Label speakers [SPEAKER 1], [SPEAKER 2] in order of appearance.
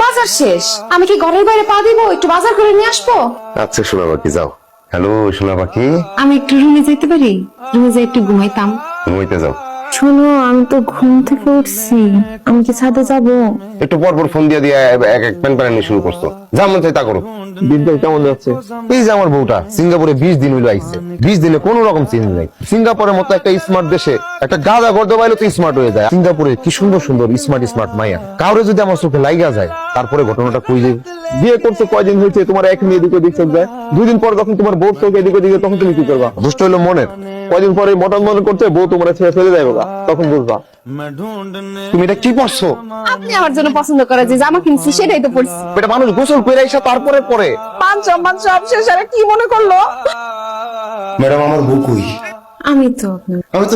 [SPEAKER 1] বাজার শেষ, আমি কি ঘরের বাইরে পা দিব? একটু বাজার করে নিয়ে আসবো।
[SPEAKER 2] আচ্ছা সোনা পাখি যাও। হ্যালো সোনা পাখি,
[SPEAKER 1] আমি একটু রুমে যেতে পারি? রুমে যাই একটু ঘুমাইতাম।
[SPEAKER 2] ঘুমাইতে যাও।
[SPEAKER 1] শোনো, আমি তো ঘুম থেকে উঠছি, আমি কি ছাদে যাবো?
[SPEAKER 2] একটু পর পর ফোন দিয়ে দিয়ে এক এক প্যান প্যানানি শুরু করছো। যা মন চাই তা করো।
[SPEAKER 3] দিনকাল কেমন যাচ্ছে?
[SPEAKER 2] এই যে আমার বউটা সিঙ্গাপুরে 20 দিন হইলো আইছে, 20 দিনে কোনো রকম চেঞ্জ নাই। সিঙ্গাপুরের মতো একটা স্মার্ট দেশে একটা গাদা গর্দ পাইলে তো স্মার্ট হয়ে যায়। সিঙ্গাপুরে কি সুন্দর সুন্দর স্মার্ট মাইয়া, কাউরে যদি আমার চোখে লাইগা যায় তারপরে ঘটনাটা কই যাবে।
[SPEAKER 3] বিয়ে করছো কয়দিন হয়েছে, তোমার এখন এদিক ওদিক চোখ যায়? 2 দিন পর যখন তোমার বউ চোখ এদিক ওদিকে, তখন তুমি কি করবা?
[SPEAKER 2] দুষ্ট হইলো মনের।
[SPEAKER 3] কয়দিন পরে মটন মটন করছে, বউ তোমার ছেড়ে ফেলে যাবে, তখন বুঝবা।
[SPEAKER 2] তুমি এটা কি পড়ছো?
[SPEAKER 1] আপনি আমার জন্য পছন্দ করে যে জামা কিনছি সেটাই তো পরছি।
[SPEAKER 2] এটা মানুষ গোসল করে আইসা তারপরে পরে।
[SPEAKER 1] পাঁচ সব শেষ, আর কি মনে করলো?
[SPEAKER 2] ম্যাডাম আমার বউ কই?
[SPEAKER 1] আমি তো আপনার
[SPEAKER 2] আমি তো